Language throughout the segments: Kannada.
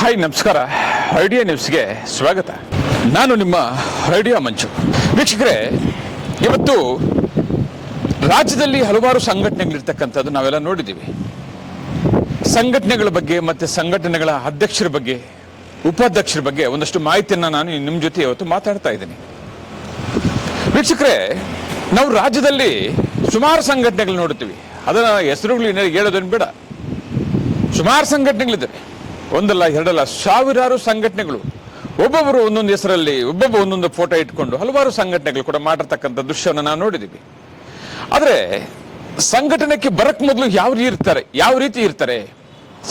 ಹಾಯ್ ನಮಸ್ಕಾರ. ಐಡಿಯಾ ನ್ಯೂಸ್ಗೆ ಸ್ವಾಗತ. ನಾನು ನಿಮ್ಮ ಐಡಿಯಾ ಮಂಜು. ವೀಕ್ಷಕರೇ, ಇವತ್ತು ರಾಜ್ಯದಲ್ಲಿ ಹಲವಾರು ಸಂಘಟನೆಗಳಿರ್ತಕ್ಕಂಥದ್ದು ನಾವೆಲ್ಲ ನೋಡಿದ್ದೀವಿ. ಸಂಘಟನೆಗಳ ಬಗ್ಗೆ ಮತ್ತು ಸಂಘಟನೆಗಳ ಅಧ್ಯಕ್ಷರ ಬಗ್ಗೆ, ಉಪಾಧ್ಯಕ್ಷರ ಬಗ್ಗೆ ಒಂದಷ್ಟು ಮಾಹಿತಿಯನ್ನು ನಾನು ನಿಮ್ಮ ಜೊತೆ ಇವತ್ತು ಮಾತಾಡ್ತಾ ಇದ್ದೀನಿ. ವೀಕ್ಷಕರೇ, ನಾವು ರಾಜ್ಯದಲ್ಲಿ ಸುಮಾರು ಸಂಘಟನೆಗಳು ನೋಡ್ತೀವಿ. ಅದರ ಹೆಸರುಗಳು ಹೇಳೋದನ್ನು ಬೇಡ. ಸುಮಾರು ಸಂಘಟನೆಗಳಿದ್ದಾವೆ. ಒಂದಲ್ಲ ಎರಡಲ್ಲ, ಸಾವಿರಾರು ಸಂಘಟನೆಗಳು. ಒಬ್ಬೊಬ್ಬರು ಒಂದೊಂದು ಹೆಸರಲ್ಲಿ, ಒಬ್ಬೊಬ್ಬ ಒಂದೊಂದು ಫೋಟೋ ಇಟ್ಕೊಂಡು ಹಲವಾರು ಸಂಘಟನೆಗಳು ಕೂಡ ಮಾಡಿರ್ತಕ್ಕಂಥ ದೃಶ್ಯವನ್ನು ನಾವು ನೋಡಿದ್ದೀವಿ. ಆದರೆ ಸಂಘಟನೆಗೆ ಬರಕ್ ಮೊದಲು ಯಾವ ರೀತಿ ಇರ್ತಾರೆ,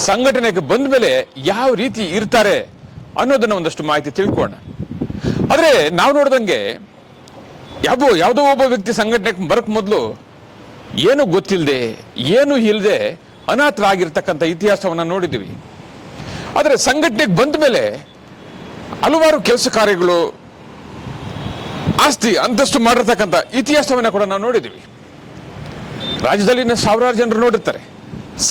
ಸಂಘಟನೆಗೆ ಬಂದ ಮೇಲೆ ಯಾವ ರೀತಿ ಇರ್ತಾರೆ ಅನ್ನೋದನ್ನ ಒಂದಷ್ಟು ಮಾಹಿತಿ ತಿಳ್ಕೊಳ್ಳೋಣ. ಆದರೆ ನಾವು ನೋಡ್ದಂಗೆ ಯಾವುದೋ ಒಬ್ಬ ವ್ಯಕ್ತಿ ಸಂಘಟನೆಗೆ ಬರಕ್ ಮೊದಲು ಏನು ಗೊತ್ತಿಲ್ಲದೆ, ಏನು ಇಲ್ಲದೆ ಅನಾಥರಾಗಿರ್ತಕ್ಕಂಥ ಇತಿಹಾಸವನ್ನು ನೋಡಿದ್ದೀವಿ. ಆದರೆ ಸಂಘಟನೆಗೆ ಬಂದ ಮೇಲೆ ಹಲವಾರು ಕೆಲಸ ಕಾರ್ಯಗಳು, ಆಸ್ತಿ ಅಂತಸ್ತು ಮಾಡಿರ್ತಕ್ಕಂಥ ಇತಿಹಾಸವನ್ನು ಕೂಡ ನಾವು ನೋಡಿದ್ದೀವಿ. ರಾಜ್ಯದಲ್ಲಿನ ಸಾವಿರಾರು ಜನರು ನೋಡಿರ್ತಾರೆ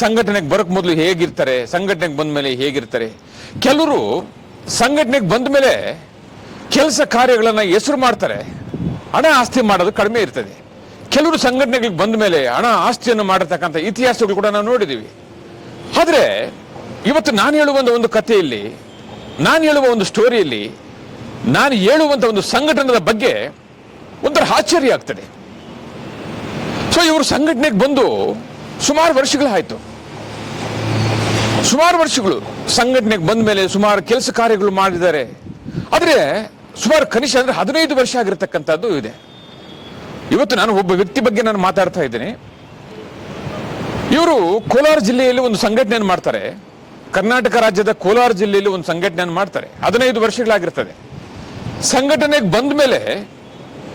ಸಂಘಟನೆಗೆ ಬರಕ್ ಮೊದಲು ಹೇಗಿರ್ತಾರೆ, ಸಂಘಟನೆಗೆ ಬಂದ ಮೇಲೆ ಹೇಗಿರ್ತಾರೆ. ಕೆಲವರು ಸಂಘಟನೆಗೆ ಬಂದ ಮೇಲೆ ಕೆಲಸ ಕಾರ್ಯಗಳನ್ನು ಹೆಸರು ಮಾಡ್ತಾರೆ, ಹಣ ಆಸ್ತಿ ಮಾಡೋದು ಕಡಿಮೆ ಇರ್ತದೆ. ಕೆಲವರು ಸಂಘಟನೆಗಳಿಗೆ ಬಂದ ಮೇಲೆ ಹಣ ಆಸ್ತಿಯನ್ನು ಮಾಡಿರ್ತಕ್ಕಂಥ ಇತಿಹಾಸಗಳು ಕೂಡ ನಾವು ನೋಡಿದ್ದೀವಿ. ಆದರೆ ಇವತ್ತು ನಾನು ಹೇಳುವ ಒಂದು ಕಥೆಯಲ್ಲಿ, ನಾನು ಹೇಳುವ ಒಂದು ಸ್ಟೋರಿಯಲ್ಲಿ, ನಾನು ಹೇಳುವಂಥ ಒಂದು ಸಂಘಟನೆಯ ಬಗ್ಗೆ ಒಂಥರ ಆಶ್ಚರ್ಯ ಆಗ್ತದೆ. ಸೊ ಇವರು ಸಂಘಟನೆಗೆ ಬಂದು ಸುಮಾರು ವರ್ಷಗಳಾಯಿತು. ಸುಮಾರು ವರ್ಷಗಳು ಸಂಘಟನೆಗೆ ಬಂದ ಮೇಲೆ ಸುಮಾರು ಕೆಲಸ ಕಾರ್ಯಗಳು ಮಾಡಿದ್ದಾರೆ. ಆದರೆ ಸುಮಾರು ಕನಿಷ್ಠ ಅಂದರೆ 15 ವರ್ಷ ಆಗಿರತಕ್ಕಂಥದ್ದು ಇದೆ. ಇವತ್ತು ನಾನು ಒಬ್ಬ ವ್ಯಕ್ತಿ ಬಗ್ಗೆ ನಾನು ಮಾತಾಡ್ತಾ ಇದ್ದೀನಿ. ಇವರು ಕೋಲಾರ ಜಿಲ್ಲೆಯಲ್ಲಿ ಒಂದು ಸಂಘಟನೆಯನ್ನು ಮಾಡ್ತಾರೆ. ಕರ್ನಾಟಕ ರಾಜ್ಯದ ಕೋಲಾರ ಜಿಲ್ಲೆಯಲ್ಲಿ ಒಂದು ಸಂಘಟನೆಯನ್ನು ಮಾಡ್ತಾರೆ. 15 ವರ್ಷಗಳಾಗಿರ್ತದೆ. ಸಂಘಟನೆಗೆ ಬಂದ ಮೇಲೆ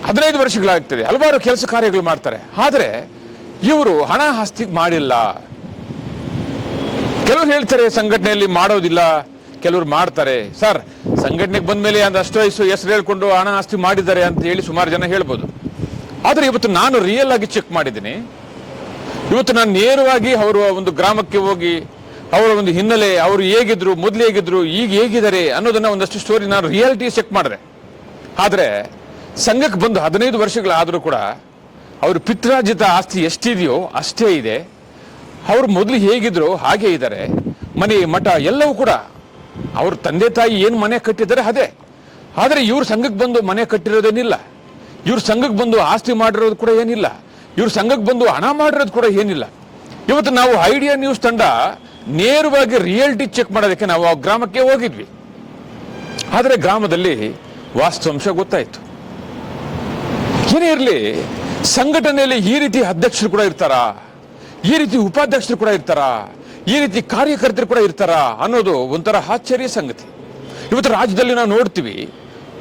15 ವರ್ಷಗಳಾಗ್ತದೆ. ಹಲವಾರು ಕೆಲಸ ಕಾರ್ಯಗಳು ಮಾಡ್ತಾರೆ. ಆದರೆ ಇವರು ಹಣ ಆಸ್ತಿ ಮಾಡಿಲ್ಲ. ಕೆಲವರು ಹೇಳ್ತಾರೆ ಸಂಘಟನೆಯಲ್ಲಿ ಮಾಡೋದಿಲ್ಲ, ಕೆಲವರು ಮಾಡ್ತಾರೆ. ಸರ್, ಸಂಘಟನೆಗೆ ಬಂದ ಮೇಲೆ ಅಷ್ಟು ಹೆಸರು ಹೇಳ್ಕೊಂಡು ಹಣ ಆಸ್ತಿ ಮಾಡಿದ್ದಾರೆ ಅಂತ ಹೇಳಿ ಸುಮಾರು ಜನ ಹೇಳ್ಬೋದು. ಆದರೆ ಇವತ್ತು ನಾನು ರಿಯಲ್ ಆಗಿ ಚೆಕ್ ಮಾಡಿದ್ದೀನಿ. ಇವತ್ತು ನಾನು ನೇರವಾಗಿ ಅವರ ಒಂದು ಗ್ರಾಮಕ್ಕೆ ಹೋಗಿ ಅವರ ಒಂದು ಹಿನ್ನೆಲೆ, ಅವರು ಹೇಗಿದ್ರು, ಮೊದಲು ಹೇಗಿದ್ರು, ಈಗ ಹೇಗಿದ್ದಾರೆ ಅನ್ನೋದನ್ನ ಒಂದಷ್ಟು ಸ್ಟೋರಿ ನಾನು ರಿಯಾಲಿಟಿ ಚೆಕ್ ಮಾಡಿದೆ. ಆದರೆ ಸಂಘಕ್ಕೆ ಬಂದು 15 ವರ್ಷಗಳಾದರೂ ಕೂಡ ಅವರು ಪಿತ್ರಾರ್ಜಿತ ಆಸ್ತಿ ಎಷ್ಟಿದೆಯೋ ಅಷ್ಟೇ ಇದೆ. ಅವರು ಮೊದಲು ಹೇಗಿದ್ರು ಹಾಗೆ ಇದ್ದಾರೆ. ಮನೆ ಮಠ ಎಲ್ಲವೂ ಕೂಡ ಅವ್ರ ತಂದೆ ತಾಯಿ ಏನು ಮನೆ ಕಟ್ಟಿದ್ದಾರೆ ಅದೇ. ಆದರೆ ಇವ್ರು ಸಂಘಕ್ಕೆ ಬಂದು ಮನೆ ಕಟ್ಟಿರೋದೇನಿಲ್ಲ. ಇವ್ರು ಸಂಘಕ್ಕೆ ಬಂದು ಆಸ್ತಿ ಮಾಡಿರೋದು ಕೂಡ ಏನಿಲ್ಲ. ಇವ್ರು ಸಂಘಕ್ಕೆ ಬಂದು ಹಣ ಮಾಡಿರೋದು ಕೂಡ ಏನಿಲ್ಲ. ಇವತ್ತು ನಾವು ಐಡಿಯಾ ನ್ಯೂಸ್ ತಂಡ ನೇರವಾಗಿ ರಿಯಾಲಿಟಿ ಚೆಕ್ ಮಾಡೋದಕ್ಕೆ ನಾವು ಆ ಗ್ರಾಮಕ್ಕೆ ಹೋಗಿದ್ವಿ. ಆದರೆ ಗ್ರಾಮದಲ್ಲಿ ವಾಸ್ತವಾಂಶ ಗೊತ್ತಾಯ್ತು. ಏನೇ ಇರಲಿ, ಸಂಘಟನೆಯಲ್ಲಿ ಈ ರೀತಿ ಅಧ್ಯಕ್ಷರು ಕೂಡ ಇರ್ತಾರಾ, ಈ ರೀತಿ ಉಪಾಧ್ಯಕ್ಷರು ಕೂಡ ಇರ್ತಾರಾ, ಈ ರೀತಿ ಕಾರ್ಯಕರ್ತರು ಕೂಡ ಇರ್ತಾರಾ ಅನ್ನೋದು ಒಂಥರ ಆಶ್ಚರ್ಯ ಸಂಗತಿ. ಇವತ್ತು ರಾಜ್ಯದಲ್ಲಿ ನಾವು ನೋಡ್ತೀವಿ,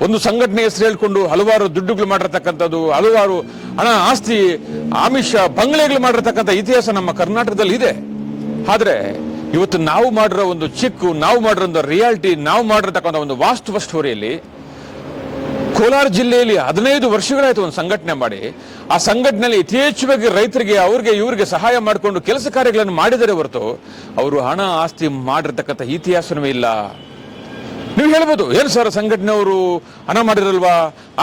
ಒಂದು ಸಂಘಟನೆ ಹೆಸರು ಹೇಳ್ಕೊಂಡು ಹಲವಾರು ದುಡ್ಡುಗಳು ಮಾಡಿರ್ತಕ್ಕಂಥದ್ದು, ಹಲವಾರು ಹಣ ಆಸ್ತಿ ಆಮಿಷ ಬಂಗ್ಲೆಗಳು ಮಾಡಿರ್ತಕ್ಕಂಥ ಇತಿಹಾಸ ನಮ್ಮ ಕರ್ನಾಟಕದಲ್ಲಿ ಇದೆ. ಆದರೆ ಇವತ್ತು ನಾವು ಮಾಡಿರೋ ಒಂದು ಚಿಕ್ಕು, ನಾವು ಮಾಡಿರೋ ಒಂದು ರಿಯಾಲಿಟಿ, ನಾವು ಮಾಡಿರ್ತಕ್ಕಂಥ ಒಂದು ವಾಸ್ತವ ಸ್ಟೋರಿಯಲ್ಲಿ ಕೋಲಾರ ಜಿಲ್ಲೆಯಲ್ಲಿ 15 ವರ್ಷಗಳಾಯಿತು ಒಂದು ಸಂಘಟನೆ ಮಾಡಿ. ಆ ಸಂಘಟನೆಯಲ್ಲಿ ಯಥೇಚ್ಛವಾಗಿ ರೈತರಿಗೆ, ಅವ್ರಿಗೆ ಇವ್ರಿಗೆ ಸಹಾಯ ಮಾಡಿಕೊಂಡು ಕೆಲಸ ಕಾರ್ಯಗಳನ್ನು ಮಾಡಿದರೆ ಹೊರತು ಅವರು ಹಣ ಆಸ್ತಿ ಮಾಡಿರ್ತಕ್ಕಂಥ ಇತಿಹಾಸವೇ ಇಲ್ಲ. ನೀವು ಹೇಳ್ಬೋದು, ಏನು ಸರ್ ಸಂಘಟನೆಯವರು ಹಣ ಮಾಡಿರಲ್ವಾ,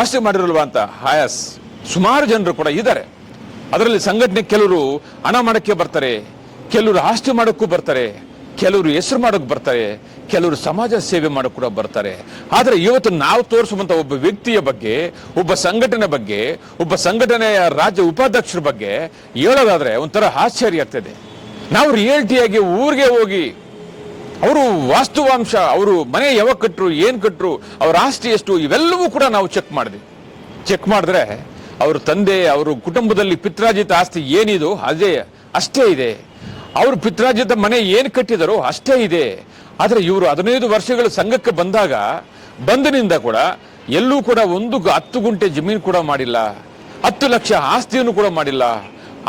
ಆಸ್ತಿ ಮಾಡಿರಲ್ವಾ ಅಂತ. ಹಾಯಸ್, ಸುಮಾರು ಜನರು ಕೂಡ ಇದ್ದಾರೆ. ಅದರಲ್ಲಿ ಸಂಘಟನೆ ಕೆಲವರು ಹಣ ಮಾಡೋಕ್ಕೆ ಬರ್ತಾರೆ, ಕೆಲವರು ಆಸ್ತಿ ಮಾಡೋಕ್ಕೂ ಬರ್ತಾರೆ, ಕೆಲವರು ಹೆಸರು ಮಾಡೋಕೆ ಬರ್ತಾರೆ, ಕೆಲವರು ಸಮಾಜ ಸೇವೆ ಮಾಡೋಕೆ ಕೂಡ ಬರ್ತಾರೆ. ಆದರೆ ಇವತ್ತು ನಾವು ತೋರಿಸುವಂಥ ಒಬ್ಬ ವ್ಯಕ್ತಿಯ ಬಗ್ಗೆ, ಒಬ್ಬ ಸಂಘಟನೆ ಬಗ್ಗೆ, ಒಬ್ಬ ಸಂಘಟನೆಯ ರಾಜ್ಯ ಉಪಾಧ್ಯಕ್ಷರ ಬಗ್ಗೆ ಹೇಳೋದಾದ್ರೆ ಒಂಥರ ಆಶ್ಚರ್ಯ ಆಗ್ತದೆ. ನಾವು ರಿಯಾಲಿಟಿಯಾಗಿ ಊರಿಗೆ ಹೋಗಿ ಅವರು ವಾಸ್ತವಾಂಶ, ಅವರು ಮನೆ ಯಾವಾಗ ಕಟ್ಟರು, ಏನು ಕಟ್ಟರು, ಅವ್ರ ಆಸ್ತಿ ಎಷ್ಟು, ಇವೆಲ್ಲವೂ ಕೂಡ ನಾವು ಚೆಕ್ ಮಾಡಿದ್ವಿ. ಚೆಕ್ ಮಾಡಿದ್ರೆ ಅವ್ರ ತಂದೆ, ಅವರು ಕುಟುಂಬದಲ್ಲಿ ಪಿತ್ರಾರ್ಜಿತ ಆಸ್ತಿ ಏನಿದೋ ಅಷ್ಟೇ ಇದೆ. ಅವರು ಪಿತ್ರಾರ್ಜಿತ ಮನೆ ಏನು ಕಟ್ಟಿದಾರೋ ಅಷ್ಟೇ ಇದೆ. ಆದರೆ ಇವರು 15 ವರ್ಷಗಳು ಸಂಘಕ್ಕೆ ಬಂದಿನಿಂದ ಕೂಡ ಎಲ್ಲೂ ಕೂಡ 10 ಗುಂಟೆ ಜಮೀನು ಕೂಡ ಮಾಡಿಲ್ಲ, 10 ಲಕ್ಷ ಆಸ್ತಿಯನ್ನು ಕೂಡ ಮಾಡಿಲ್ಲ,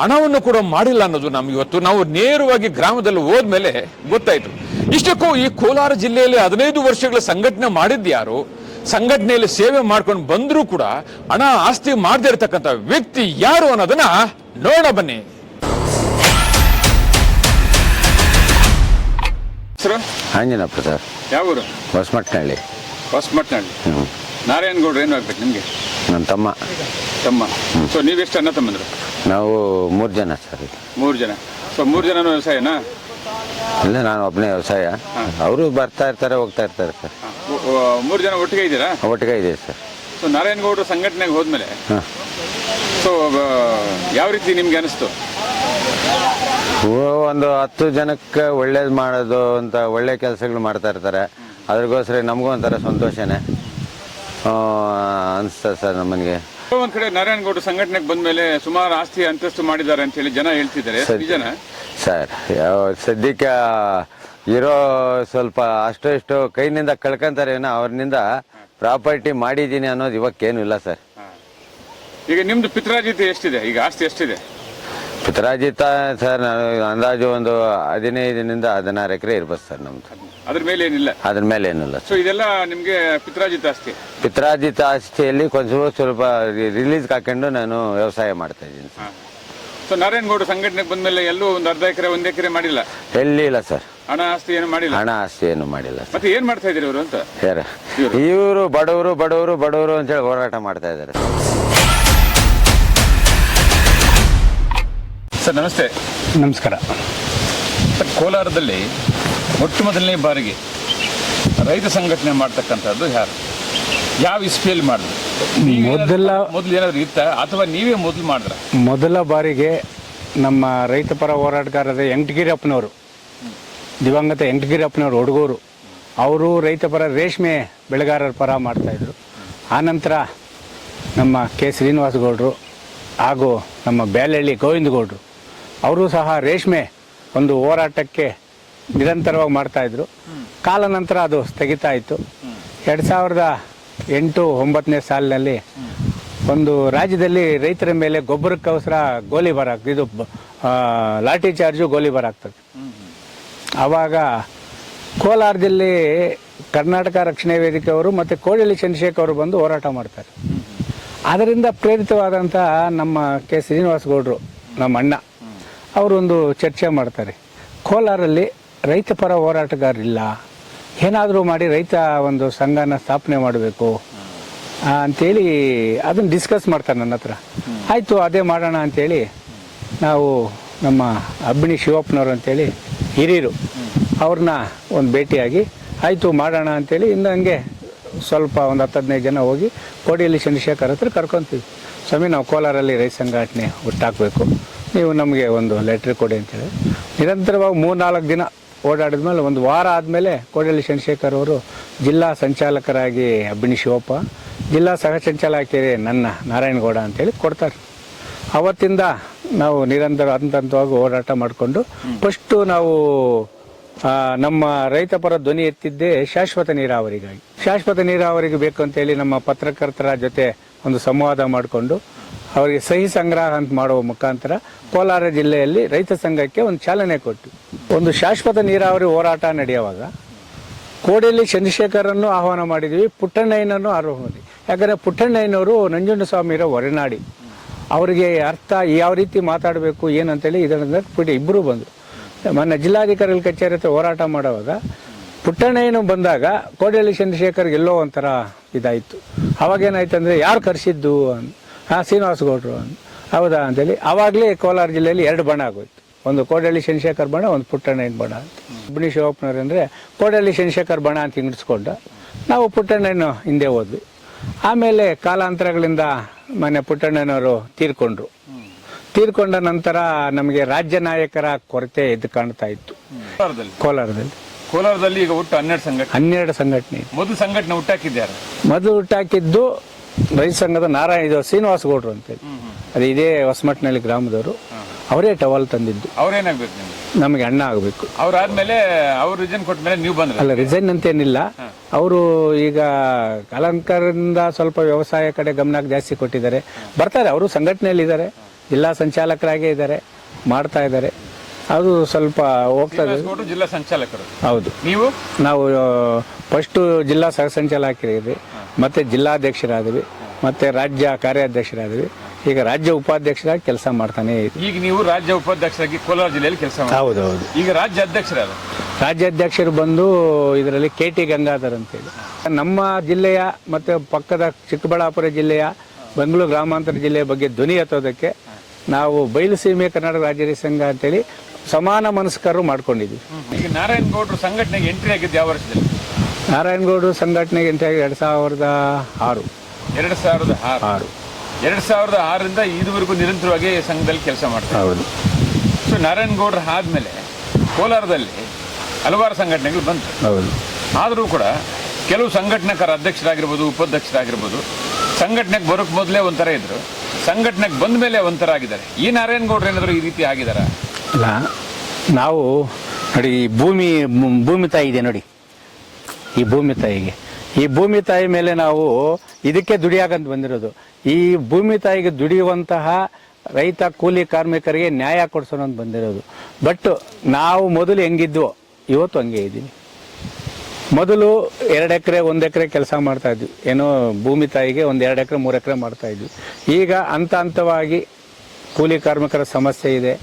ಹಣವನ್ನು ಕೂಡ ಮಾಡಿಲ್ಲ ಅನ್ನೋದು ನಮ್ಗೆ ಇವತ್ತು ನಾವು ನೇರವಾಗಿ ಗ್ರಾಮದಲ್ಲಿ ಹೋದ್ಮೇಲೆ ಗೊತ್ತಾಯ್ತು. ಇಷ್ಟಕ್ಕೂ ಈ ಕೋಲಾರ ಜಿಲ್ಲೆಯಲ್ಲಿ 15 ವರ್ಷಗಳ ಸಂಘಟನೆ ಮಾಡಿದ್ಯಾರು, ಸಂಘಟನೆಯಲ್ಲಿ ಸೇವೆ ಮಾಡ್ಕೊಂಡು ಬಂದರೂ ಕೂಡ ಹಣ ಆಸ್ತಿ ಮಾಡದೇ ಇರತಕ್ಕಂಥ ವ್ಯಕ್ತಿ ಯಾರು ಅನ್ನೋದನ್ನ ನೋಡ ಬನ್ನಿ. ಆಂಜನಾ ಪ್ರಸಾದ್. ಯಾವ ಊರು? ಹೊಸಮಟ್ನಹಳ್ಳಿ. ಹೊಸಮಟ್ನಹಳ್ಳಿ. ನಾರಾಯಣಗೌಡ್ರು ಏನು ಆಗ್ಬೇಕು ನಿಮಗೆ? ನನ್ನ ತಮ್ಮ. ಸೊ ನೀವೆಷ್ಟು ಅಣ್ಣ ತಮ್ಮಂದ್ರು? ನಾವು 3 ಜನ ಸರ್. 3 ಜನ. ಸೊ 3 ಜನನೂ ವ್ಯವಸಾಯನಾ? ಇಲ್ಲ, ನಾನು ಒಬ್ಬನೇ ವ್ಯವಸಾಯ. ಅವರು ಬರ್ತಾ ಇರ್ತಾರೆ, ಹೋಗ್ತಾ ಇರ್ತಾರೆ ಸರ್. 3 ಜನ ಒಟ್ಟಿಗೆ ಇದ್ದೀರಾ? ಒಟ್ಟಿಗೆ ಇದೆ ಸರ್. ಸೊ ನಾರಾಯಣಗೌಡರು ಸಂಘಟನೆಗೆ ಹೋದ್ಮೇಲೆ ಸೊ ಯಾವ ರೀತಿ ನಿಮ್ಗೆ ಅನಿಸ್ತು? ಒಂದು 10 ಜನಕ್ಕೆ ಒಳ್ಳೇದು ಮಾಡೋದು ಅಂತ ಒಳ್ಳೆ ಕೆಲಸಗಳು ಮಾಡ್ತಾ ಇರ್ತಾರೆ. ಅದ್ರಗೋಸ್ಕರ ನಮಗೂ ಒಂಥರ ಸಂತೋಷನೇ ಅನಿಸ್ತದೆ ಸರ್ ನಮ್ಮನಿಗೆ. ಒಂದ್ ಕಡೆ ನಾರಾಯಣಗೌಡರು ಸಂಘಟನೆಗೆ ಬಂದ್ಮೇಲೆ ಸುಮಾರು ಆಸ್ತಿ ಅಂತಸ್ತು ಮಾಡಿದ್ದಾರೆ ಅಂತ ಹೇಳಿ ಜನ ಹೇಳ್ತಿದ್ದಾರೆ, ನಿಜನ ಸರ್? ಸದ್ಯಕ್ಕೆ ಇರೋ ಸ್ವಲ್ಪ ಅಷ್ಟು ಇಷ್ಟು ಕೈನಿಂದ ಕಳ್ಕೊಂತಾರೆ, ಅವ್ರನಿಂದ ಪ್ರಾಪರ್ಟಿ ಮಾಡಿದ್ದೀನಿ ಅನ್ನೋದು ಇವಕ್ಕೇನು ಇಲ್ಲ ಸರ್. ಈಗ ನಿಮ್ದು ಪಿತ್ರಾಜಿತ ಎಷ್ಟಿದೆ? ಈಗ ಆಸ್ತಿ ಎಷ್ಟಿದೆ? ಪಿತ್ರಾಜಿತ ಸರ್ ಅಂದಾಜು ಒಂದು 15 to 16 ಎಕರೆ ಇರ್ಬೋದು ಸರ್ ನಮ್ದು. ಅದ್ರ ಮೇಲೆ ಏನಿಲ್ಲ? ಅದ್ರ ಮೇಲೆ ಏನಿಲ್ಲ. ಸೊ ಇದೆಲ್ಲ ನಿಮ್ಗೆ ಪಿತ್ರಾಜಿತ ಆಸ್ತಿ? ಪಿತ್ರಾಜಿತ ಆಸ್ತಿಯಲ್ಲಿ ಸ್ವಲ್ಪ ರಿಲೀಸ್ ಹಾಕೊಂಡು ನಾನು ವ್ಯವಸಾಯ ಮಾಡ್ತಾ ಇದ್ದೀನಿ ಸರ್. ಸೊ ನಾರಾಯಣಗೌಡ ಸಂಘಟನೆಗೆ ಬಂದ್ಮೇಲೆ ಎಲ್ಲೂ ಒಂದು ಅರ್ಧ ಎಕರೆ 1 ಎಕರೆ ಮಾಡಿಲ್ಲ? ಎಲ್ಲಿ ಇಲ್ಲ ಸರ್. ಹಣ ಆಸ್ತಿ ಏನು ಮಾಡಿಲ್ಲ? ಹಣ ಆಸ್ತಿ ಏನು ಮಾಡಿಲ್ಲ. ಮತ್ತೆ ಏನ್ ಮಾಡ್ತಾ ಇದ್ದೀರಿ ಇವರು ಅಂತ? ಇವರು ಬಡವರು ಅಂತೇಳಿ ಹೋರಾಟ ಮಾಡ್ತಾ ಇದ್ದಾರೆ. ಸರ್ ನಮಸ್ತೆ. ನಮಸ್ಕಾರ ಸರ್, ಕೋಲಾರದಲ್ಲಿ ಮೊಟ್ಟ ಮೊದಲನೇ ಬಾರಿಗೆ ರೈತ ಸಂಘಟನೆ ಮಾಡ್ತಕ್ಕಂಥದ್ದು ಯಾರು? ಯಾವ ಇಸ್ಪಿಯಲ್ಲಿ ಮಾಡಿದ್ರು? ಮೊದಲು ಏನಾದ್ರು ಇತ್ತ ಅಥವಾ ನೀವೇ ಮೊದಲು ಮಾಡಿದ್ರ? ಮೊದಲ ಬಾರಿಗೆ ನಮ್ಮ ರೈತ ಪರ ಹೋರಾಟಗಾರರ ವೆಂಕಟಗಿರಪ್ಪನವರು, ದಿವಂಗತ ವೆಂಕಟಗಿರಪ್ಪನವರು ಹುಡುಗರು, ಅವರು ರೈತ ಪರ ರೇಷ್ಮೆ ಬೆಳೆಗಾರರ ಪರ ಮಾಡ್ತಾಯಿದ್ರು. ಆನಂತರ ನಮ್ಮ ಕೆ ಶ್ರೀನಿವಾಸಗೌಡರು ಹಾಗೂ ನಮ್ಮ ಬ್ಯಾಲಹಳ್ಳಿ ಗೋವಿಂದಗೌಡರು ಅವರು ಸಹ ರೇಷ್ಮೆ ಒಂದು ಹೋರಾಟಕ್ಕೆ ನಿರಂತರವಾಗಿ ಮಾಡ್ತಾಯಿದ್ರು. ಕಾಲ ನಂತರ ಅದು ಸ್ಥಗಿತ ಆಯಿತು. 2008-09 ಸಾಲಿನಲ್ಲಿ ಒಂದು ರಾಜ್ಯದಲ್ಲಿ ರೈತರ ಮೇಲೆ ಗೊಬ್ಬರಕ್ಕೋಸ್ಕರ ಗೋಲಿಬಾರ್ ಆಗ್ತದೆ, ಇದು ಲಾಠಿ ಚಾರ್ಜು ಗೋಲಿಬಾರ್ ಆಗ್ತದೆ. ಆವಾಗ ಕೋಲಾರದಲ್ಲಿ ಕರ್ನಾಟಕ ರಕ್ಷಣಾ ವೇದಿಕೆ ಅವರು ಮತ್ತು ಕೋಡಳ್ಳಿ ಚಂದ್ರಶೇಖರ್ ಅವರು ಬಂದು ಹೋರಾಟ ಮಾಡ್ತಾರೆ. ಅದರಿಂದ ಪ್ರೇರಿತವಾದಂಥ ನಮ್ಮ ಕೆ ಶ್ರೀನಿವಾಸಗೌಡರು, ನಮ್ಮ ಅಣ್ಣ, ಅವರೊಂದು ಚರ್ಚೆ ಮಾಡ್ತಾರೆ. ಕೋಲಾರಲ್ಲಿ ರೈತ ಪರ ಹೋರಾಟಗಾರರಿಲ್ಲ, ಏನಾದರೂ ಮಾಡಿ ರೈತ ಒಂದು ಸಂಘನ ಸ್ಥಾಪನೆ ಮಾಡಬೇಕು ಅಂಥೇಳಿ ಅದನ್ನು ಡಿಸ್ಕಸ್ ಮಾಡ್ತಾರೆ ನನ್ನ ಹತ್ರ. ಆಯಿತು, ಅದೇ ಮಾಡೋಣ ಅಂಥೇಳಿ ನಾವು ನಮ್ಮ ಅಬ್ಬಿಣಿ ಶಿವಪ್ಪನವರು ಅಂಥೇಳಿ ಹಿರಿಯರು, ಅವ್ರನ್ನ ಒಂದು ಭೇಟಿಯಾಗಿ ಆಯಿತು ಮಾಡೋಣ ಅಂಥೇಳಿ ಇನ್ನು ಹಂಗೆ ಸ್ವಲ್ಪ ಒಂದು 10-15 ಜನ ಹೋಗಿ ಕೋಡಿಯಲ್ಲಿ ಚಂದ್ರಶೇಖರ್ ಹತ್ರ ಕರ್ಕೊತೀವಿ. ಸ್ವಾಮಿ, ನಾವು ಕೋಲಾರಲ್ಲಿ ರೈತ ಸಂಘಟನೆ ಹುಟ್ಟಾಕಬೇಕು, ನೀವು ನಮಗೆ ಒಂದು ಲೆಟ್ರ್ ಕೊಡಿ ಅಂತೇಳಿ ನಿರಂತರವಾಗಿ 3-4 ದಿನ ಓಡಾಡಿದ್ಮೇಲೆ ಒಂದು ವಾರ ಆದಮೇಲೆ ಕೋಡಳ್ಳಿ ಚಂದ್ರಶೇಖರ್ ಅವರು ಜಿಲ್ಲಾ ಸಂಚಾಲಕರಾಗಿ ಅಬ್ಬಿಣಿ ಶಿವಪ್ಪ, ಜಿಲ್ಲಾ ಸಹ ಸಂಚಾಲಕರೇ ನನ್ನ ನಾರಾಯಣಗೌಡ ಅಂತೇಳಿ ಕೊಡ್ತಾರೆ. ಅವತ್ತಿಂದ ನಾವು ನಿರಂತರ ಹಂತವಾಗಿ ಓಡಾಟ ಮಾಡಿಕೊಂಡು ಫಸ್ಟು ನಾವು ನಮ್ಮ ರೈತ ಪರ ಧ್ವನಿ ಎತ್ತಿದ್ದೇ ಶಾಶ್ವತ ನೀರಾವರಿಗಾಗಿ. ಶಾಶ್ವತ ನೀರಾವರಿಗೆ ಬೇಕು ಅಂತೇಳಿ ನಮ್ಮ ಪತ್ರಕರ್ತರ ಜೊತೆ ಒಂದು ಸಂವಾದ ಮಾಡಿಕೊಂಡು ಅವರಿಗೆ ಸಹಿ ಸಂಗ್ರಹ ಅಂತ ಮಾಡುವ ಮುಖಾಂತರ ಕೋಲಾರ ಜಿಲ್ಲೆಯಲ್ಲಿ ರೈತ ಸಂಘಕ್ಕೆ ಒಂದು ಚಾಲನೆ ಕೊಟ್ಟು ಒಂದು ಶಾಶ್ವತ ನೀರಾವರಿ ಹೋರಾಟ ನಡೆಯುವಾಗ ಕೋಡಿಯಲ್ಲಿ ಚಂದ್ರಶೇಖರನ್ನು ಆಹ್ವಾನ ಮಾಡಿದ್ವಿ, ಪುಟ್ಟಣ್ಣಯ್ಯನನ್ನು ಆಹ್ವಾನ ಮಾಡಿದ್ವಿ. ಯಾಕಂದರೆ ಪುಟ್ಟಣ್ಣಯ್ಯನವರು ನಂಜುಂಡಸ್ವಾಮಿಯವರ ಹೊರನಾಡಿ, ಅವರಿಗೆ ಅರ್ಥ ಯಾವ ರೀತಿ ಮಾತಾಡಬೇಕು ಏನಂತೇಳಿ ಇದರಿಂದ ಇಬ್ಬರು ಬಂದರು. ಮೊನ್ನೆ ಜಿಲ್ಲಾಧಿಕಾರಿಗಳ ಕಚೇರಿ ಹತ್ರ ಹೋರಾಟ ಮಾಡುವಾಗ ಪುಟ್ಟಣ್ಣಯ್ಯನು ಬಂದಾಗ ಕೋಡಿಯಲ್ಲಿ ಚಂದ್ರಶೇಖರ್ಗೆ ಎಲ್ಲೋ ಒಂಥರ ಇದಾಯಿತು. ಅವಾಗೇನಾಯ್ತು ಅಂದರೆ ಯಾರು ಕರೆಸಿದ್ದು ಶ್ರೀನಿವಾಸಗೌಡರು ಹೌದಾ ಅಂತೇಳಿ ಆವಾಗಲೇ ಕೋಲಾರ ಜಿಲ್ಲೆಯಲ್ಲಿ 2 ಬಣ ಆಗೋಯ್ತು. ಒಂದು ಕೋಡಳ್ಳಿ ಚಂದ್ರಶೇಖರ್ ಬಣ, ಒಂದು ಪುಟ್ಟಣ್ಣಯ್ಯನ ಬಣ ಅಂತ. ಅಬ್ಬಿಣಿ ಶಿವಪ್ಪನವ್ರು ಅಂದರೆ ಕೋಡಳ್ಳಿ ಚಂದ್ರಶೇಖರ್ ಬಣ ಅಂತ ಹಿಂಗಿಡಿಸ್ಕೊಂಡು ನಾವು ಪುಟ್ಟಣ್ಣಯ್ಯನ ಹಿಂದೆ ಹೋದ್ವಿ. ಆಮೇಲೆ ಕಾಲಾಂತರಗಳಿಂದ ಮೊನ್ನೆ ಪುಟ್ಟಣ್ಣಯ್ಯನವರು ತೀರ್ಕೊಂಡ ನಂತರ ನಮಗೆ ರಾಜ್ಯ ನಾಯಕರ ಕೊರತೆ ಎದ್ದು ಕಾಣ್ತಾ ಇತ್ತು ಕೋಲಾರದಲ್ಲಿ. ಈಗ ಒಟ್ಟು 12 ಸಂಘಟನೆ. ಮೊದಲು ಸಂಘಟನೆ ಹುಟ್ಟಾಕಿದ್ದಾರೆ? ಮೊದಲು ಹುಟ್ಟಾಕಿದ್ದು ರೈತ ಸಂಘದ ಶ್ರೀನಿವಾಸಗೌಡರು ಅಂತೇಳಿ, ಅದು ಇದೇ ಹೊಸಮಟ್ನಹಳ್ಳಿ ಗ್ರಾಮದವರು. ಅವರೇ ಟವಲ್ ತಂದಿದ್ದು. ಅವ್ರೇನಾಗ್ಬೇಕು? ನಮಗೆ ಅಣ್ಣ ಆಗಬೇಕು. ಅವ್ರಾದ್ಮೇಲೆ ಅವ್ರು ರಿಸೈನ್ ಕೊಟ್ಟ ಮೇಲೆ ನೀವು ಬಂದ್ರೆ? ಅಲ್ಲ, ರಿಸೈನ್ ಅಂತೇನಿಲ್ಲ. ಅವರು ಈಗ ಅಲಂಕಾರದಿಂದ ಸ್ವಲ್ಪ ವ್ಯವಸಾಯ ಕಡೆ ಗಮನ ಜಾಸ್ತಿ ಕೊಟ್ಟಿದ್ದಾರೆ. ಬರ್ತಾರೆ, ಅವರು ಸಂಘಟನೆಯಲ್ಲಿ ಇದ್ದಾರೆ, ಜಿಲ್ಲಾ ಸಂಚಾಲಕರಾಗೇ ಇದ್ದಾರೆ, ಮಾಡ್ತಾ ಇದ್ದಾರೆ. ಅದು ಸ್ವಲ್ಪ ಹೋಗ್ತದೆ. ಜಿಲ್ಲಾ ಸಂಚಾಲಕರು? ಹೌದು. ನಾವು ಫಸ್ಟು ಜಿಲ್ಲಾ ಸಹ ಸಂಚಾಲಕರಿದ್ವಿ, ಮತ್ತೆ ಜಿಲ್ಲಾಧ್ಯಕ್ಷರಾದ್ವಿ, ಮತ್ತೆ ರಾಜ್ಯ ಕಾರ್ಯಾಧ್ಯಕ್ಷರಾದ್ವಿ. ಈಗ ರಾಜ್ಯ ಉಪಾಧ್ಯಕ್ಷರಾಗಿ ಕೆಲಸ ಮಾಡ್ತಾನೆ ಇದ್ದೀನಿ. ಈಗ ನೀವು ರಾಜ್ಯ ಉಪಾಧ್ಯಕ್ಷರಾಗಿ ಕೋಲಾರ ಜಿಲ್ಲೆಯಲ್ಲಿ ಕೆಲಸ ಮಾಡಿ, ಹೌದೌದು. ಈಗ ರಾಜ್ಯ ಅಧ್ಯಕ್ಷರಾದ ರಾಜ್ಯಾಧ್ಯಕ್ಷರು ಬಂದು ಇದರಲ್ಲಿ KT ಗಂಗಾಧರ್ ಅಂತೇಳಿ. ನಮ್ಮ ಜಿಲ್ಲೆಯ ಮತ್ತು ಪಕ್ಕದ ಚಿಕ್ಕಬಳ್ಳಾಪುರ ಜಿಲ್ಲೆಯ ಬೆಂಗಳೂರು ಗ್ರಾಮಾಂತರ ಜಿಲ್ಲೆಯ ಬಗ್ಗೆ ಧ್ವನಿ ಎತ್ತೋದಕ್ಕೆ ನಾವು ಬಯಲುಸೀಮೆ ಕರ್ನಾಟಕ ರಾಜ್ಯ ರೈತ ಸಂಘ ಅಂತೇಳಿ ಸಮಾನ ಮನಸ್ಕರು ಮಾಡ್ಕೊಂಡಿದ್ವಿ. ಈಗ ನಾರಾಯಣಗೌಡರು ಸಂಘಟನೆಗೆ ಎಂಟ್ರಿ ಆಗಿದ್ದು ಯಾವ ವರ್ಷದಲ್ಲಿ? ನಾರಾಯಣಗೌಡರು ಸಂಘಟನೆಗೆ ಎಂಟ್ರಿ ಆಗಿ 2006. 2006ರಿಂದ ಇದುವರೆಗೂ ನಿರಂತರವಾಗಿ ಸಂಘದಲ್ಲಿ ಕೆಲಸ ಮಾಡ್ತಾರೆ. ಹೌದು. ಸೊ ನಾರಾಯಣಗೌಡರು ಆದ್ಮೇಲೆ ಕೋಲಾರದಲ್ಲಿ ಹಲವಾರು ಸಂಘಟನೆಗಳು ಬಂತು. ಹೌದು. ಆದರೂ ಕೂಡ ಕೆಲವು ಸಂಘಟನೆಕಾರ ಅಧ್ಯಕ್ಷರಾಗಿರ್ಬೋದು, ಉಪಾಧ್ಯಕ್ಷರಾಗಿರ್ಬೋದು, ಸಂಘಟನೆಗೆ ಬರೋಕ್ಕೆ ಮೊದಲೇ ಒಂಥರ ಇದ್ರು, ಸಂಘಟನೆಗೆ ಬಂದ ಮೇಲೆ ಒಂಥರ ಆಗಿದ್ದಾರೆ. ಈ ನಾರಾಯಣಗೌಡರು ಏನಾದರೂ ಈ ರೀತಿ ಆಗಿದಾರ? ಅಲ್ಲ, ನಾವು ನೋಡಿ ಈ ಭೂಮಿ ತಾಯಿ ಇದೆ ನೋಡಿ, ಈ ಭೂಮಿ ತಾಯಿ ಮೇಲೆ ನಾವು ಇದಕ್ಕೆ ದುಡಿಯಾಕಂತ ಬಂದಿರೋದು. ಈ ಭೂಮಿ ತಾಯಿಗೆ ದುಡಿಯುವಂತಹ ರೈತ ಕೂಲಿ ಕಾರ್ಮಿಕರಿಗೆ ನ್ಯಾಯ ಕೊಡ್ಸೋಣ ಅಂತ ಬಂದಿರೋದು. ಬಟ್ ನಾವು ಮೊದಲು ಹೆಂಗಿದ್ವೋ ಇವತ್ತು ಹಂಗೆ ಇದ್ದೀವಿ. ಮೊದಲು 2 ಎಕರೆ 1 ಎಕರೆ ಕೆಲಸ ಮಾಡ್ತಾ ಇದ್ವಿ, ಏನೋ ಭೂಮಿ ತಾಯಿಗೆ 1 2 ಎಕರೆ 3 ಎಕರೆ ಮಾಡ್ತಾ ಇದ್ವಿ. ಈಗ ಹಂತವಾಗಿ ಕೂಲಿ ಕಾರ್ಮಿಕರ ಸಮಸ್ಯೆ ಇದೆ,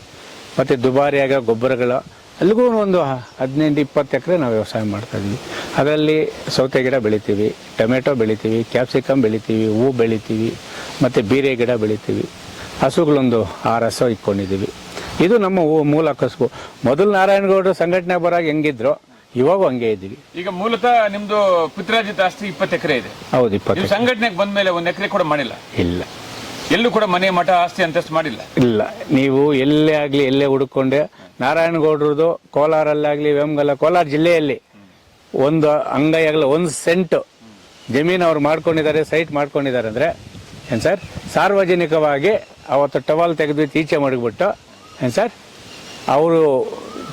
ಮತ್ತು ದುಬಾರಿಯಾಗ ಗೊಬ್ಬರಗಳು, ಅಲ್ಲಿಗೂ ಒಂದು 15-20 ಎಕರೆ ನಾವು ವ್ಯವಸಾಯ ಮಾಡ್ತಾ ಇದ್ವಿ. ಅದರಲ್ಲಿ ಸೌತೆ ಗಿಡ ಬೆಳಿತೀವಿ, ಟೊಮೆಟೊ ಬೆಳಿತೀವಿ, ಕ್ಯಾಪ್ಸಿಕಮ್ ಬೆಳಿತೀವಿ, ಹೂ ಬೆಳಿತೀವಿ, ಮತ್ತು ಬೀರೆ ಗಿಡ ಬೆಳಿತೀವಿ. ಹಸುಗಳೊಂದು 6 ಹಸು ಇಟ್ಕೊಂಡಿದ್ದೀವಿ. ಇದು ನಮ್ಮ ಮೂಲ ಕಸುಬು. ಮೊದಲು ನಾರಾಯಣಗೌಡರು ಸಂಘಟನೆ ಬರಾಗ ಹೆಂಗಿದ್ರು ಇವಾಗ ಹಂಗೆ ಇದ್ದೀವಿ. ಈಗ ಮೂಲತಃ ನಿಮ್ದು ಪಿತ್ರಾರ್ಜಿತ ಆಸ್ತಿ 20 ಎಕರೆ ಇದೆ. ಹೌದು, 20. ಸಂಘಟನೆಗೆ ಬಂದ ಮೇಲೆ 1 ಎಕರೆ ಕೂಡ ಮಾಡಿಲ್ಲ? ಇಲ್ಲ. ಎಲ್ಲೂ ಕೂಡ ಮನೆ ಮಠ ಆಸ್ತಿ ಅಂತಸ್ತು ಮಾಡಿಲ್ಲ? ಇಲ್ಲ. ನೀವು ಎಲ್ಲೇ ಆಗಲಿ ಎಲ್ಲೇ ಹುಡುಕೊಂಡೆ ನಾರಾಯಣಗೌಡ್ರದ್ದು ಕೋಲಾರಲ್ಲಾಗಲಿ ವೇಮಗಲ್ಲ ಕೋಲಾರ ಜಿಲ್ಲೆಯಲ್ಲಿ ಒಂದು ಅಂಗೈಯಾಗಲಿ 1 ಸೆಂಟ್ ಜಮೀನು ಅವ್ರು ಮಾಡ್ಕೊಂಡಿದ್ದಾರೆ, ಸೈಟ್ ಮಾಡ್ಕೊಂಡಿದ್ದಾರೆ ಅಂದರೆ ಏನು ಸರ್, ಸಾರ್ವಜನಿಕವಾಗಿ ಅವತ್ತು ಟವಲ್ ತೆಗೆದು ಈಚೆ ಮಡಗ್ಬಿಟ್ಟು ಏನು ಸರ್, ಅವರು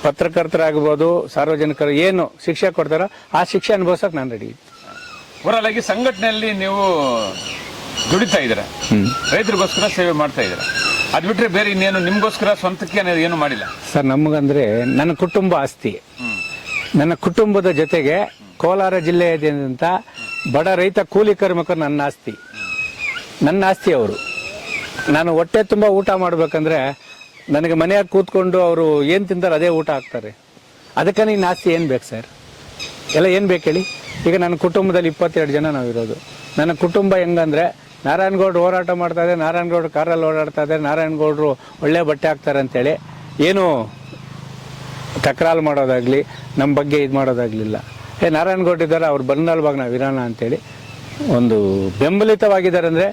ಪತ್ರಕರ್ತರಾಗ್ಬೋದು, ಸಾರ್ವಜನಿಕರು ಏನು ಶಿಕ್ಷೆ ಕೊಡ್ತಾರೋ ಆ ಶಿಕ್ಷೆ ಅನುಭವಿಸೋಕೆ ನಾನು ರೆಡಿ. ಹೊರಲಾಗಿ ಸಂಘಟನೆಯಲ್ಲಿ ನೀವು ದುಡಿತಾ ಇದ್ದೀರಾ, ರೈತರಿಗೋಸ್ಕರ ಸೇವೆ ಮಾಡ್ತಾ ಇದ್ದೀರಾ. ಅದು ಬಿಟ್ಟರೆ ಬೇರೆ ಇನ್ನೇನು ನಿಮಗೋಸ್ಕರ ಸ್ವಂತಕ್ಕೆ ಏನು ಮಾಡಿಲ್ಲ ಸರ್? ನಮಗಂದ್ರೆ ನನ್ನ ಕುಟುಂಬ ಆಸ್ತಿ. ನನ್ನ ಕುಟುಂಬದ ಜೊತೆಗೆ ಕೋಲಾರ ಜಿಲ್ಲೆಯಾದ್ಯಂತ ಬಡ ರೈತ ಕೂಲಿ ಕಾರ್ಮಿಕರು ನನ್ನ ಆಸ್ತಿ ಅವರು. ನಾನು ಹೊಟ್ಟೆ ತುಂಬ ಊಟ ಮಾಡ್ಬೇಕಂದ್ರೆ ನನಗೆ ಮನೆಯಾಗ ಕೂತ್ಕೊಂಡು ಅವರು ಏನು ತಿಂತಾರೆ ಅದೇ ಊಟ ಹಾಕ್ತಾರೆ. ಅದಕ್ಕೆ ನೀನು ಆಸ್ತಿ ಏನು ಬೇಕು ಸರ್? ಎಲ್ಲ ಏನು ಬೇಕು ಹೇಳಿ? ಈಗ ನನ್ನ ಕುಟುಂಬದಲ್ಲಿ 22 ಜನ ನಾವಿರೋದು. ನನ್ನ ಕುಟುಂಬ ಹೆಂಗಂದ್ರೆ ನಾರಾಯಣಗೌಡರು ಹೋರಾಟ ಮಾಡ್ತಾ ಇದ್ದಾರೆ, ನಾರಾಯಣಗೌಡರು ಕಾರಲ್ಲಿ ಓಡಾಡ್ತಾ ಇದ್ದಾರೆ, ನಾರಾಯಣಗೌಡರು ಒಳ್ಳೆ ಬಟ್ಟೆ ಹಾಕ್ತಾರೆ ಅಂತೇಳಿ ಏನು ತಕರಾರು ಮಾಡೋದಾಗಲಿ ನಮ್ಮ ಬಗ್ಗೆ ಇದು ಮಾಡೋದಾಗಲಿಲ್ಲ. ನಾರಾಯಣಗೌಡರು ಇದ್ದಾರೆ, ಅವ್ರು ಬಂದಲ್ವಾಗ ನಾವು ಇರೋಣ ಅಂತೇಳಿ ಒಂದು ಬೆಂಬಲಿತವಾಗಿದ್ದಾರೆ. ಅಂದರೆ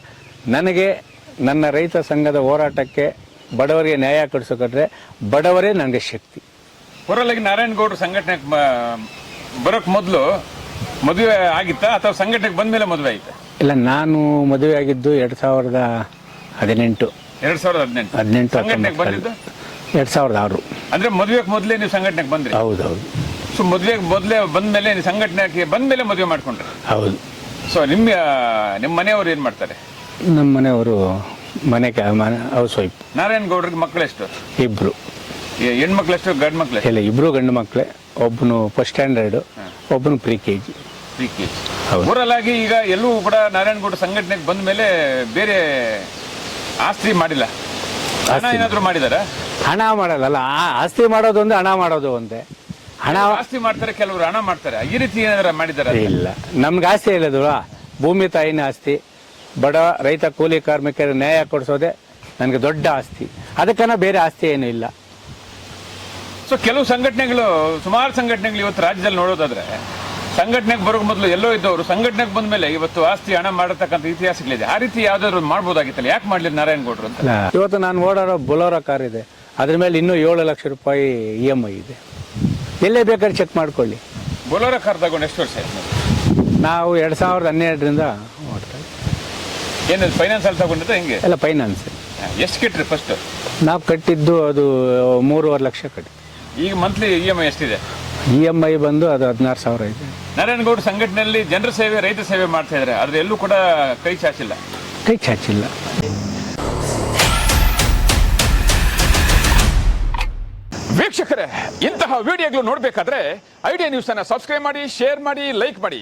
ನನಗೆ ನನ್ನ ರೈತ ಸಂಘದ ಹೋರಾಟಕ್ಕೆ ಬಡವರಿಗೆ ನ್ಯಾಯ ಕೊಡಿಸೋಕೊಂಡ್ರೆ ಬಡವರೇ ನನಗೆ ಶಕ್ತಿ. ಹೊರಲಾಗಿ ನಾರಾಯಣಗೌಡರು ಸಂಘಟನೆಗೆ ಬರೋಕ್ಕೆ ಮೊದಲು ಮದುವೆ ಆಗಿತ್ತಾ ಅಥವಾ ಸಂಘಟನೆಗೆ ಬಂದ ಮೇಲೆ ಮದುವೆ ಆಯ್ತಾ? ಇಲ್ಲ, ನಾನು ಮದುವೆ ಆಗಿದ್ದು 2018. 2018 ಸಂಘಟನೆಗೆ ಬಂದಿದ್ದು 2006. ಅಂದ್ರೆ ಮದುವೆಗೆ ಮೊದಲೇ ನೀವು ಸಂಘಟನೆಗೆ ಬಂದ್ರಿ? ಹೌದೌದು. ಸೊ ಮದುವೆಗೆ ಮೊದಲೇ ಬಂದ್ಮೇಲೆ ನೀವು ಸಂಘಟನೆಗೆ ಬಂದ್ಮೇಲೆ ಮದುವೆ ಮಾಡ್ಕೊಂಡ್ರೆ? ಹೌದು. ಸೊ ನಿಮ್ಮ ಮನೆಯವರು ಏನ್ ಮಾಡ್ತಾರೆ? ನಮ್ಮ ಮನೆಯವರು ಮನೆ ಹೌಸ್ ವೈಫ್. ನಾರಾಯಣಗೌಡರಿಗೆ ಮಕ್ಕಳು ಎಷ್ಟು? 2. ಹೆಣ್ಮಕ್ಳು ಎಷ್ಟು, ಗಂಡು ಮಕ್ಳು? ಇಲ್ಲ, 2 ಗಂಡು ಮಕ್ಕಳೇ. ಒಬ್ಬನು ಫಸ್ಟ್ ಸ್ಟ್ಯಾಂಡರ್ಡ್, ಒಬ್ಬನು pre-KG. ಊರಲ್ಲಾಗಿ ಈಗ ಎಲ್ಲೂ ಕೂಡ ನಾರಾಯಣಗೌಡ ಸಂಘಟನೆಗೆ ಬಂದ ಮೇಲೆ ಬೇರೆ ಆಸ್ತಿ ಮಾಡಿಲ್ಲ, ಹಣ ಏನಾದ್ರು ಮಾಡಿದಾರ? ಹಣ ಮಾಡಲ್ಲ, ಆಸ್ತಿ ಮಾಡೋದು ಒಂದೇ, ಹಣ ಮಾಡೋದು ಒಂದೇ. ಹಣ ಆಸ್ತಿ ಮಾಡ್ತಾರೆ, ಕೆಲವರು ಹಣ ಮಾಡ್ತಾರೆ. ಈ ರೀತಿ ಏನಾದ್ರು ಮಾಡಿದಾರ? ಇಲ್ಲ, ನಮ್ಗೆ ಆಸ್ತಿ ಇಲ್ಲದಲ್ವಾ, ಭೂಮಿ ತಾಯಿನ ಆಸ್ತಿ. ಬಡ ರೈತ ಕೂಲಿ ಕಾರ್ಮಿಕರ ನ್ಯಾಯ ಕೊಡಿಸೋದೆ ನನಗೆ ದೊಡ್ಡ ಆಸ್ತಿ. ಅದಕ್ಕನ ಬೇರೆ ಆಸ್ತಿ ಏನೂ ಇಲ್ಲ. ಸೊ ಕೆಲವು ಸಂಘಟನೆಗಳು, ಸುಮಾರು ಸಂಘಟನೆಗಳು ಇವತ್ತು ರಾಜ್ಯದಲ್ಲಿ ನೋಡೋದಾದ್ರೆ ಸಂಘಟನೆಗೆ ಬರೋಕ್ ಮೊದಲು ಎಲ್ಲೋ ಇದ್ದವರು ಸಂಘಟನೆಗೆ ಬಂದ ಮೇಲೆ ಇವತ್ತು ಆಸ್ತಿ ಹಣ ಮಾಡತಕ್ಕಂಥ ಇತಿಹಾಸಗಳಿದೆ. ಆ ರೀತಿ ಯಾವ್ದಾದ್ರು ಮಾಡ್ಬೋದಾಗಿತ್ತಲ್ಲ, ಯಾಕೆ ಮಾಡ್ಲಿಲ್ಲ ನಾರಾಯಣಗೌಡರು ಅಂತ? ಇವತ್ತು ನಾನು ಓಡಾಡೋ ಬೊಲೋರೋ ಕಾರ್ ಇದೆ, ಅದ್ರ ಮೇಲೆ ಇನ್ನೂ 7 ಲಕ್ಷ ರೂಪಾಯಿ EMI ಇದೆ. ಎಲ್ಲೇ ಬೇಕಾದ್ರೆ ಚೆಕ್ ಮಾಡ್ಕೊಳ್ಳಿ. ಬೊಲೋರೋ ಕಾರ್ ತಗೊಂಡು ಎಷ್ಟು ವರ್ಷ ಆಯ್ತು? ನಾವು 2012ರಿಂದ ಓಡ್ತಾ ಇದ್ದೀವಿ. ಏನು ಫೈನಾನ್ಸ್ ಅಲ್ಲಿ ತಗೊಂಡಿದ್ದ ಹೆಂಗೆ? ಎಲ್ಲ ಫೈನಾನ್ಸ್. ಎಷ್ಟು ಕಟ್ಟ್ರಿ ಫಸ್ಟ್? ನಾವು ಕಟ್ಟಿದ್ದು ಅದು 3.5 ಲಕ್ಷ ಕಟ್ಟಿ. ಈಗ ಮಂತ್ಲಿ EMI ಎಷ್ಟಿದೆ? EMI ಬಂದು ಅದು 16,000 ಇದೆ. ನಾರಾಯಣಗೌಡ ಸಂಘಟನೆಯಲ್ಲಿ ಜನರ ಸೇವೆ, ರೈತ ಸೇವೆ ಮಾಡ್ತಾ ಇದ್ದಾರೆ, ಆದ್ರೆ ಎಲ್ಲೂ ಕೂಡ ಕೈ ಚಾಚಿಲ್ಲ. ವೀಕ್ಷಕರೇ, ಇಂತಹ ವಿಡಿಯೋಗಳು ನೋಡಬೇಕಾದ್ರೆ ಐಡಿಯಾ ನ್ಯೂಸ್ ಅನ್ನ ಸಬ್ಸ್ಕ್ರೈಬ್ ಮಾಡಿ, ಶೇರ್ ಮಾಡಿ, ಲೈಕ್ ಮಾಡಿ.